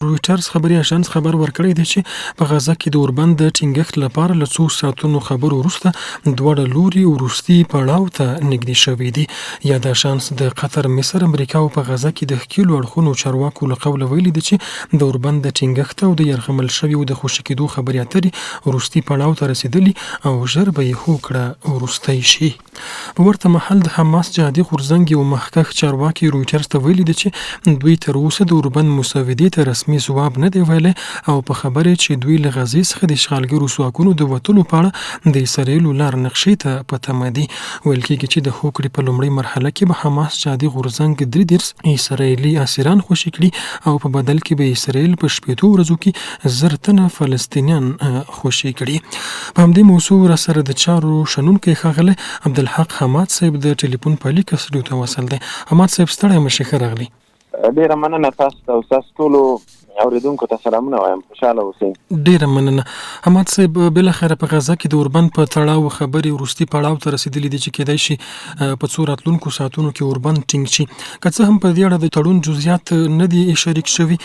رویټرز خبري اژانس خبر ورکړی دی چې په غزه کې د اوربند د ټینګښت لپاره له څو ساعتونو خبرو وروسته دواړه لوري وروستي پړاو ته نږدې شوي دي. یا د اژانس د قطر، مصر، امریکا او په غزه کې د ښکېلو اړخونو چارواکو له قوله ویلي دي چې د اوربند د ټینګښت او د یرغمل شویو د خوشي کېدو خبرې اترې وروستي پړاو ته رسېدلي او ژر به یې هوکړه وروستی شي. په ورته مهال د حماس جهادي غورځنګ یو مخکښ چارواکي رویټرز ته ویلي دي چې دوی تر اوسه د اوربند مسودې ته رسمي ځواب نه دی ویلی او په خبرې چې دوی له غزې څخه د اشغالګرو ځواکونو د وتلو په اړه د اسراییلو لار نقشې ته په تمه دي. ویل کېږي چې د هوکړې په لومړۍ مرحله کې به حماس جهادي غورځنګ 33 اسرایلي اسیران خوشي کړي او په بدل کې به اسراییل په 14 ورځو کې 1000 تنه فلسطینیان خوشي کړي. په همدې موضوع راسره د چارو شنونکی ښاغلی عبدالحق حماد صاحب د ټلیفون په لیک استودیو ته وصل دی. حماد صاحب ستړی مشې، ښه راغلي. ډیره مننه تاسو ته او تاسو ټولو اوریدونکو ته سلامونه وایم. خوشاله اوسئ. ډیره مننه. حماد صاحب، بالاخره په غزه کې د اوربند په تړاو خبرې وروستي پړاو ته رسېدلي دي چې کېدای شي په څو راتلونکو ساعتونو کې اوربند ټینګ شي. که څه هم په دې اړه د تړون جزئیات نه دي شریک شوي،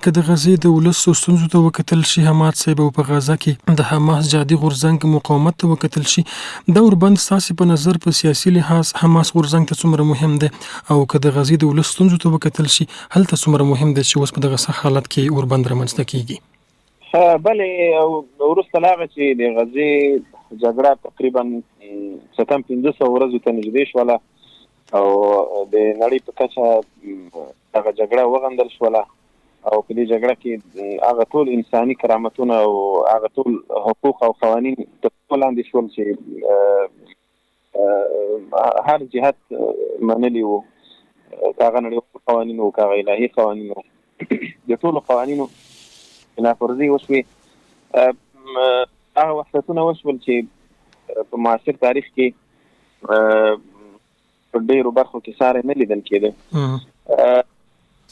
که د غزې د ولسو ستونزو ته وکتل شي حماد صاحب، او په غزه کې د حماس جهادي غورځنګ مقاومت ته وکتل شي، دا اوربند ستاسې په نظر په سیاسي لحاظ حماس غورځنګ ته څومره مهم دی، او که د غزې د ولسو ستونزو ته وکتل شي هلته څومره مهم دی چې اوس په دغه حالت کې اوربند رامنځته کیږي؟ بلې وروسته له هغه چې د غزې جګړه تقریبا 1500 ورځو ته نږدې شوله او د نړۍ په کچه هغه جګړه وغندل شوله او په دې جګړه کې هغه ټول انساني کرامتونه او هغه ټول حقوق او قوانین تر پښو لاندې شول چې هر جهت منلي وو، هغه نړیوال قوانین وو، هغه الهي قوانین وو، د ټولو قوانینو نافرضي وشوي. هغه وحشتونه وشول چې په معاصر تاریخ کې په ډېرو برخو کې ساری نه لیدل کېده.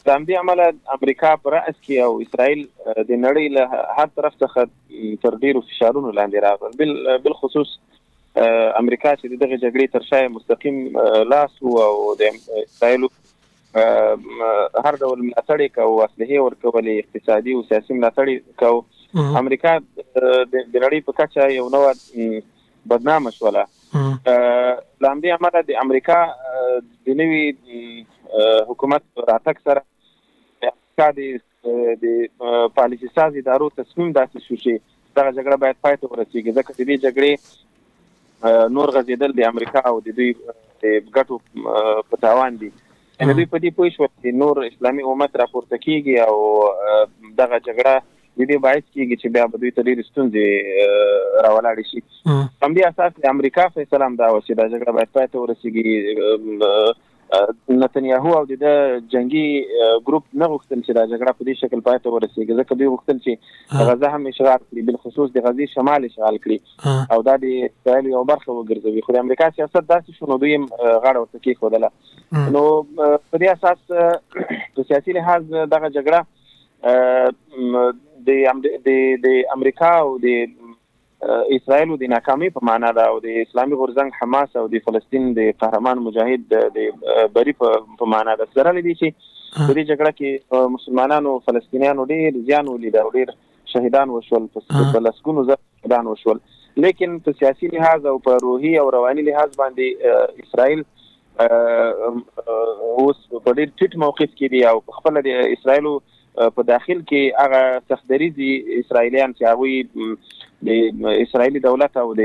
د همدې امله امریکا په رأس کې او اسرائیل د نړۍ له هر طرف څخه تر ډېرو فشارونو لاندې راغلل، بالخصوص امریکا چې دغه جګړې تر شا مستقیم لاس و او د اسرائیلو هر ډول ملاتړ یې کوو، اسلحې ورکولې، اقتصادي او سیاسي ملاتړ یې کوو. امریکا د نړۍ په کچه یو نوع بدنامه شوله. له همدې امله د امریکا د نوي حکومت راتګ سره امریکا د پالیسي ساز ادارو تصمیم داسې شو چې دغه جګړه باید پای ته ورسېږي، ځکه چې دې جګړې نور غځېدل د امریکا او د دوی د ګټو په تاوان دي. یعنې دوی په دې پوه شول چې نور اسلامي امت راپورته کېږي او دغه جګړه د دې باعث کېږي چې بیا به دوی ته ډېرې ستونزې راولاړې شي. همدې اساس د امریکا فیصله هم دا وه چې دا جګړه باید پای ته ورسېږي. نتنیاهو او د جنګي ګروپ نه غوښتل چې دا جګړه په دې شکل پای ته ورسېږي، ځکه دوی غوښتل چې غزه هم اشغال کړي، بالخصوص د غزې شمال اشغال کړي او دا د اسرائیل یو برخه وګرځوي. خو د امریکا سیاست داسې شو نو دوی هم غاړه ورته کېښودله. نو په دې اساس په سیاسي لحاظ دغه جګړه د امریکا او د اسرائیلو د ناکامۍ په معنا ده او د اسلامي غورځنګ حماس او د فلسطین د قهرمان مجاهد د بری په معنا ده. سره لدی چې په دې جګړه کې مسلمانانو فلسطینیانو ډېر زیان ولید او ډېر شهیدان وشول، په لسګونو زره شهیدان وشول. لیکن په سیاسي لحاظ او په روحي او رواني لحاظ باندې اسرائیل اوس په ډېر ټیټ موقف کې دي او په خپله د اسرائیلو په داخل کې هغه سختدریځي اسرائیلیان چې هغوی د اسرائیلي دولت او د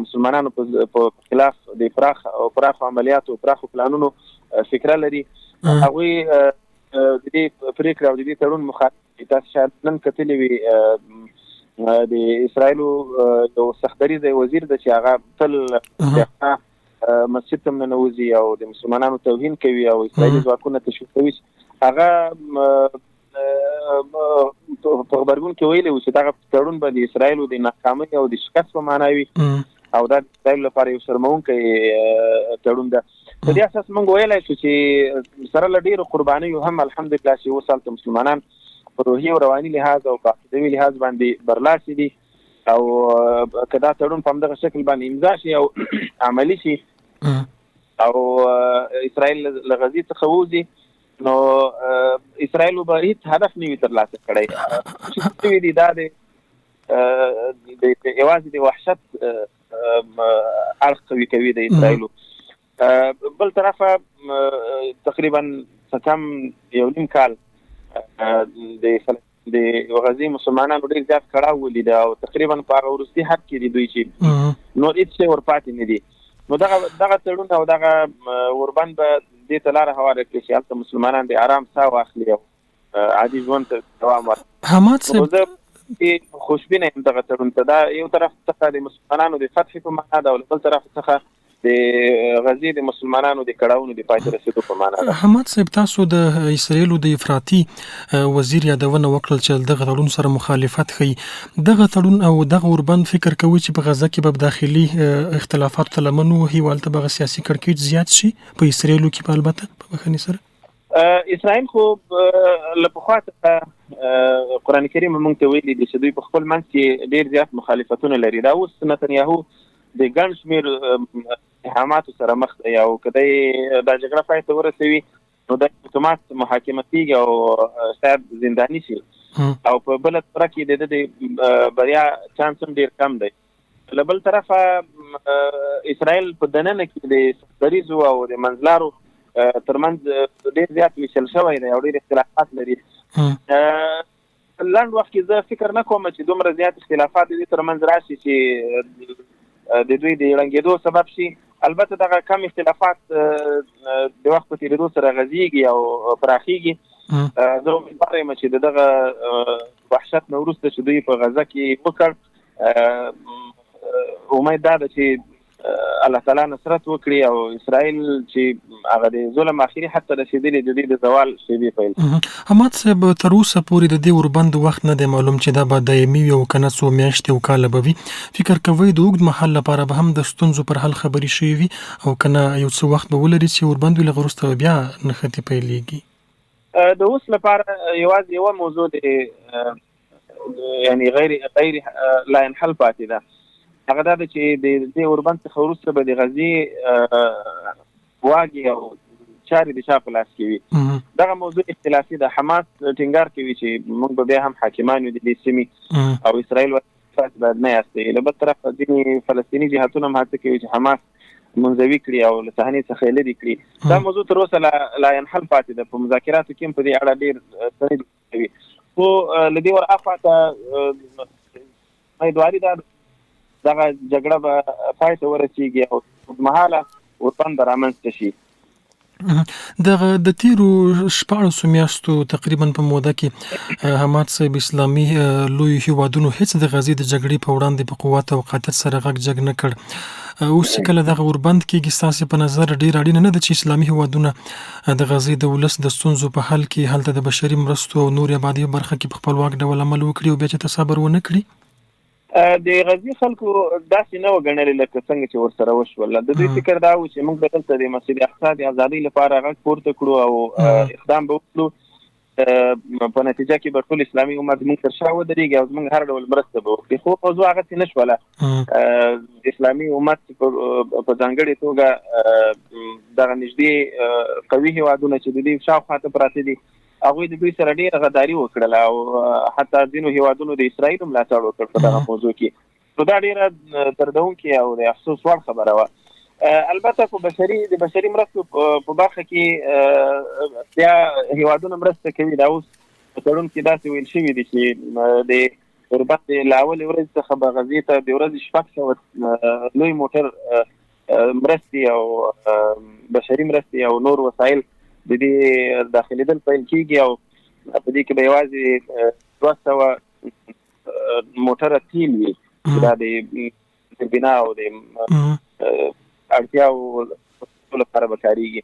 مسلمانانو په خلاف د پراخو عملیاتو او پراخو پلانونو فکره لري، هغوی د دې پرېکړې او د دې تړون مخالف. تاسو شاید نن کتلي وي د اسرائیلو یو سختدریځی وزیر ده چې هغه تل مسجد ته ننوځي او د مسلمانانو توهین کوي او اسرائیلي ځواکونه تشویقوي. هغه په غبرګون کې ویلي و چې دغه تړون به د اسرائیلو د ناکامۍ او د شکست په معنا وي او دا د اسرائیلو لپاره یو شرموونکی تړون ده. په دې اساس موږ ویلی شو چې سره له ډېرو قربانیو هم الحمدلله چې اوس هلته مسلمانان په روحي او رواني لحاظ او په عقیدوي لحاظ باندې برلاسي دي او که دا تړون په همدغه شکل باندې امضا شي او عملي شي او اسرائیل له غزې څخه ووځي، نو اسرائیل به هیڅ هدف نه وي ترلاسه کړی چې دي دا د یوازې د وحشت اړخ قوي کوي د اسرائیل. بل طرفه تقریبا کم 1.5 کال د غزې مسلمانانو ډېر زیات کړاو ولید او تقریبا په هغه وروستي حد کې دي دوی چې نور هیڅ شی ورپاتې نه دي. نو دغه تړون او دغه اوربند به دې ته لاره هواره کړي چې هلته مسلمانان د آرام ساه واخلي او عادي ژوند ته دوام ورکړي. حماد صاحب خوشبینه یم دغه تړون ته. دا یو طرف څخه د مسلمانانو د فتح په معنا ده او بل طرف څخه د غزې د مسلمانانو د کړاوونو د پای ته رسیدو په معنا ده. حماد صاحب تاسو د اسرائیل د افراطي وزیر یادونه وکړل چې دغه تړون سره مخالفت کوي. دغه تړون او دغه اوربند فکر کوي چې په غزه کې به داخلي اختلافات تلمنو هي والته به سیاسي کړکېچ زیات شي په اسرائیل کې په البته په بخښنې سره. اسرائیل خو له پخوا څخه قرآن کریم موږ ته ویلي دي چې دوی په خپل منځ کې ډېر زیات مخالفتونه لري. دا اوس نتنیاهو د ګڼ شمېر اتهاماتو سره مخ دی او که دی دا جګړه پای ته ورسوي نو د اتومات محاکمه کېږي او شاید زنداني شي او په بله طرح کې د بریا چانس هم ډېر کم دی. له بل طرفه اسرائیل په دننه کې د سختدریځو او د منځلارو ترمنځ ډېر زیات ویشل شوی دی او ډېر اختلافات لري. لنډ وخت کې زه فکر نه کوم چې دومره زیات اختلافات د دې ترمنځ راشي چې د دوی د ړنګېدو سبب شي. البته دغه کم اختلافات د وخت په تېرېدو سره غځېږي او پراخېږي. زه امیدواره یم چې دغه وحشت نه وروسته چې دوی په غزه کې وکړ امید دا ده چې الله تعالی نصرت وکړي او اسرائیل چې هغه د ظلم اخري حتی رسېدلي د دې د زوال شیبې پیل. حماد صاحب تر اوسه پورې د دې اوربند وخت نه دی معلوم چې دا به دایمي وي او که نه څو میاشتې او کاله به وي. فکر کوئ د اوږد مهال لپاره به هم د ستونزو پر حل خبرې شوې وي او که نه یو څه وخت به ولري چې اوربند وي له هغه وروسته بیا نښتې پیلېږي؟ د اوس لپاره یوازې یوه موضوع د یعنې غیر لا ينحل پاتې ده. هغه دا ده چې د دې اوربند څخه وروسته به د غزې واګې او چارې د چا په لاس کې وي. دغه موضوع اختلافي ده. حماس ټینګار کوي چې موږ به بیا هم حاکمان یو د دې سیمې او اسرائیل باید نه یاستي. له بل طرفه ځینې فلسطیني جهتونه هم هڅه کوي چې حماس منزوي کړي او له صحنې څخه یې لرې کړي. دا موضوع تر اوسه لا ينحل پاتې ده. په مذاکراتو کې هم په دې اړه ډېر څه کوي خو له دې ورهاخوا ته امیدواري ده دغه جګړه به پای ته ورسېږي او اوږدمهاله اوربند به رامنځته شي. د تیرو 14 میاشتو تقریبا په موده کې حماد صاحب اسلامي لوی هیوادونو هیڅ د غزې د جګړې په وړاندې په قوت او قاطعیت سره غږ جګ نه کړ. اوس کله دغه اوربند کېږي ستاسې په نظر ډېر اړینه نه ده چې اسلامي هیوادونه د غزې د ولس د ستونزو په حل کې هلته د بشري مرستو او نور آبادي برخه کې په خپلواک ډول عمل وکړي او بیا چې تصبر ونه کړي؟ د غزې خلکو داسې نه وګڼلې لکه څنګه چې ورسره وشول. د دوی فکر دا و چې موږ به دلته د مسجد اقصی د ازادۍ لپاره غږ پورته کړو او اقدام به وکړو. په نتیجه کې به ټول اسلامي امت موږ تر شا ودرېږي او زموږ هر ډول مرسته به وکړي. خو موضوع هغسې نه شوله. اسلامي امت په ځانګړې توګه دغه نږدې قوي هیوادونه چې د دوی شاوخوا ته پراته دي هغوی د دوی سره ډېره غداري وکړله او حتی ځینو هیوادونو د اسرائیل ملاتړ وکړ په دغه موضوع کې. نو دا ډېره دردونکې او د افسوس وړ خبره وه. البته په د بشري مرستو په برخه کې بیا هیوادونه مرسته کوي. دا اوس په تړون کې داسې ویل شوي دي چې د اوربند له اولې ورځې څخه به غزې ته د ورځې 600 لوی موټر مرستې او بشري مرستې او نور وسایل د دې داخلېدل پیل کېږي او په دې کې به یوازې 200 موټره تیل وي چې دا د بنا او د اړتیاو لپاره به کارېږي.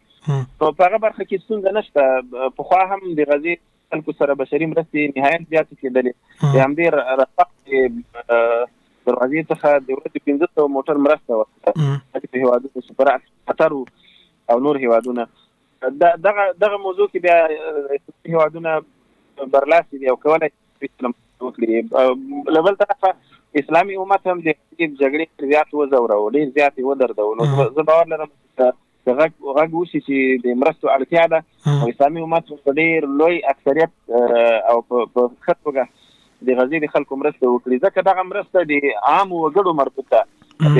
نو په هغه برخه کې ستونزه نشته. پخوا هم د غزې خلکو سره بشري مرستې نهایت زیاتې کېدلې. د همدې رفق دروازې څخه د ورځې 500 موټر مرسته ورکړه په هېوادونو سفرات قطر او نور هېوادونه. دغه موضوع کې بیا هېوادونه برلاسي دي او کولی شي وکړي. له بل طرفه اسلامي امت هم د جګړې زیات وځوروه ډېر زیات یې ودردوه. نو زه باور لرم چې غږ وشي چې د مرستو اړتیا ده او اسلامي امت په ډېر لوی اکثریت او په ښه توګه د غزې د خلکو مرسته وکړي، ځکه دغه مرسته د عامو وګړو مربوطه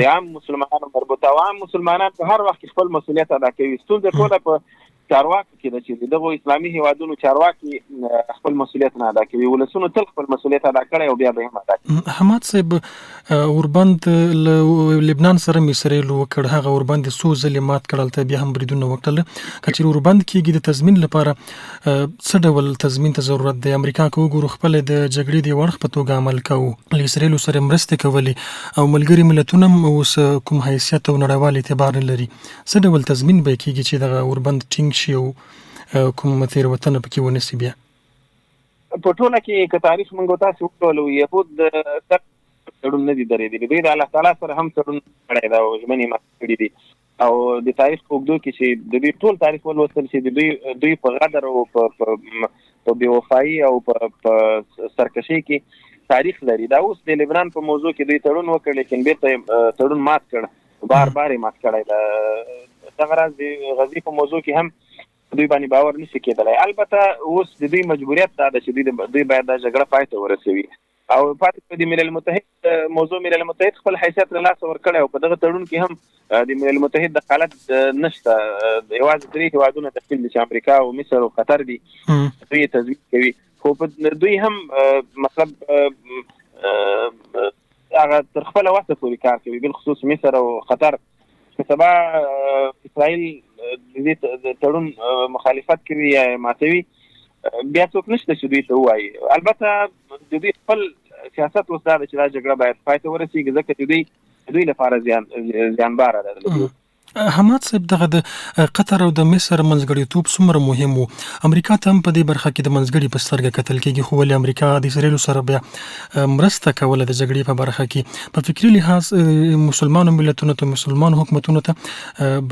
د عام مسلمانانو مربوطه او عام مسلمانان په هر وخت خپل مسؤلیت ادا کوي. ستونزه ټوله په چارواکو کې ده چې دغه اسلامي هیوادونو چارواکي خپل مسؤلیت نه ادا کوي. ولسونو تل خپل مسؤلیت ادا کړی او بیا به هم ادا کوي. حماد صاحب اوربند لبنان سره اسرائیل وکړ، هغه اوربند څو ځلې مات کړل ته بیا هم بریدونه وکړل. کچېرې اوربند کېږي د تضمین لپاره څه ډول تضمین ته ضرورت دی؟ امریکا که وګورو خپل د جګړې د وړخ په توګه عمل کوو، له اسرائیل سره مرستې کولې او ملګري ملتونه هم اوس کوم حیثیت او نړیوال اعتبار نه لري. څه ډول تضمین به کېږي چې دغه اوربند ټینګ شي او کوم تېروتنه پکې ونه شي؟ بیا په ټوله کې که تاریخ موږ تاسو وکړو، یهود تړون نه دي درېدلي، دوی د الله تعالی سره هم تړون کړی دی او ژمنې مات کړي دي. او د تاریخ په اوږدو کې چې د دوی ټول تاریخ ولوستل شي، د دوی په غدر او په بېوفایي او په سرکشۍ کې تاریخ لري. دا اوس د لبنان په موضوع کې دوی تړون وکړ، لیکن بیرته تړون مات کړ، بار یې مات کړی دی. دغه راز د غزې په موضوع کې هم دوی باندې باور نشي کېدلی. البته اوس د دوی مجبوریت دا ده چې دوی باید دا جګړه پای ته ورسوي او پاتې د ملل متحد موضوع ملل متحد خپل حیثیت له لاسه ورکړی او په دغه تړون کې هم د ملل متحد دخالت نشته. یوازې 3 هیوادونه تشکیل دي چې امریکا او مصر او قطر دي، دوی تضمین کوي. خو دوی هم مطلب هغه تر خپله وسه پورې کار کوي، بالخصوص مصر او قطر. که سبا اسرائیل د دې تړون مخالفت کوي یا ماتوي، بیا څوک نشته چې دوی ته ووایي. البته د دوی خپل سیاست اوس دا ده چې دا جګړه باید پای ته ورسېږي، ځکه چې دوی لپاره زیانباره ده. حماد صاحب دغه د قطر او د مصر منځګړیتوب څومره مهم و؟ امریکا ته هم په دې برخه کې د منځګړي په سترګه کتل کېږي، خو ولې امریکا د اسرائیلو سره بیا مرسته کوله د جګړې په برخه کې؟ په فکري لحاظ مسلمانو ملتونو ته، مسلمانو حکومتونو ته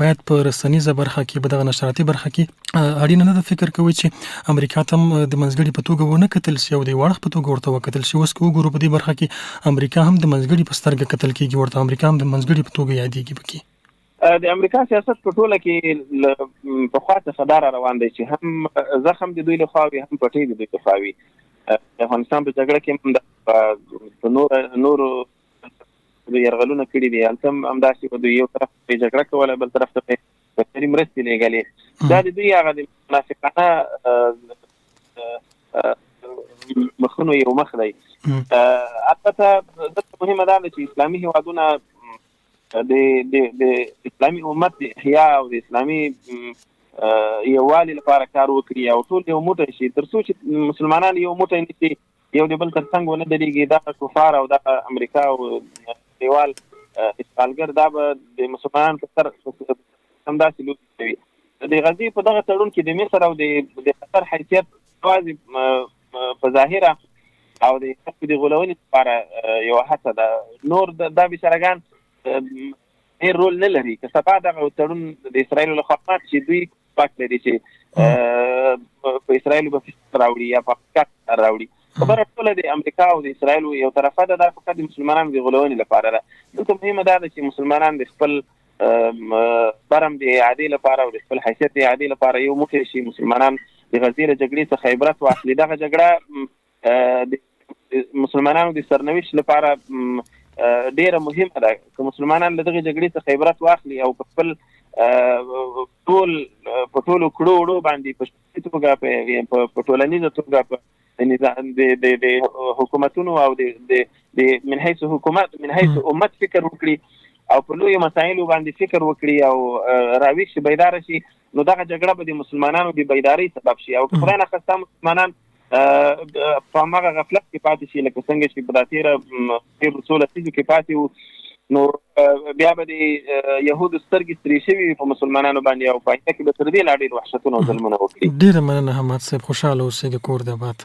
باید په رسنیزه برخه کې، په دغه نشراتي برخه کې اړینه نه ده فکر کوي چې امریکا ته هم د منځګړي په توګه ونه کتل شي او د وړخ په توګه ورته وکتل شي؟ اوس که وګورو په دې برخه کې امریکا هم د منځګړي په سترګه کتل کېږي، ورته امریکا هم د منځګړي په توګه یادېږي. پکې د امریکا سیاست په ټوله کې په خوا څخه دا روان دی چې هم زخم د دوی لخوا وي، هم پټۍ د دوی لخوا وي. د افغانستان په جګړه کې هم په نورو یرغلونه کړي دي، هلته هم همداسې په دوی یو طرف پرې جګړه کوله، بل طرف ته بشري مرستې لېږلې. دا د دوی هغه د منافقانه مخونو یو مخ دی. البته دلته مهمه دا ده چې اسلامي هیوادونه د اسلامي امت د احیا او د اسلامي یووالي لپاره کار وکړي او ټول یو موټی شي، تر څو چې مسلمانان یو موټی نشي، یو د بل تر څنګ ونه درېږي. دا کفار او دا امریکا او دیوال اشغالګر دا به د مسلمانانو په سر همداسې لوټ کوي. د غزې په دغه تړون کې د مصر او د قطر حیثیت یوازې په ظاهره او د خلکو د غولونې لپاره یوه هڅه ده، نور دا بیچارهګان ډېر رول نه لري. که سبا دغه تړون د اسرائیلو لخوا مات شي، دوی پاک لري چې په اسرائیلو به فشار راوړي یا په افغانستان راوړي. خبره ټوله د امریکا او د اسرائیلو یو طرفه ده، دا فقط د مسلمانانو د غولونې لپاره ده. دلته مهمه دا ده چې مسلمانان د خپل برم د اعادې لپاره او د خپل حیثیت د اعادې لپاره یو موټی شي. مسلمانان د غزې له جګړې څخه عبرت واخلي. دغه جګړه د مسلمانانو د سرنوشت لپاره ډیره مهمه ده. که مسلمانان له دغه جګړې څخه عبرت واخلي او په خپل په ټولو کړو وړو باندې په شخصي توګه په ټولنیزه توګه د حکومتونو او د من حیث امت فکر وکړي او په لویو مسایلو باندې فکر وکړي او راویښ شي، بیداره شي، نو دغه جګړه به د مسلمانانو د بیدارۍ سبب شي. او که خدای نخواسته مسلمانان په هماغه غفلت کې پاتې شي لکه څنګه چې په دا تېرو څو لسیزو کې پاتې وو، نو بیا به د یهودو سترګې سرې شوي وي په مسلمانانو باندې او په آینده کې به تر دې لا ډېر وحشتونه او ظلمونه وکړي. ډېره مننه حماد صاحب، خوشحاله اوسېږه، کور دې آباد.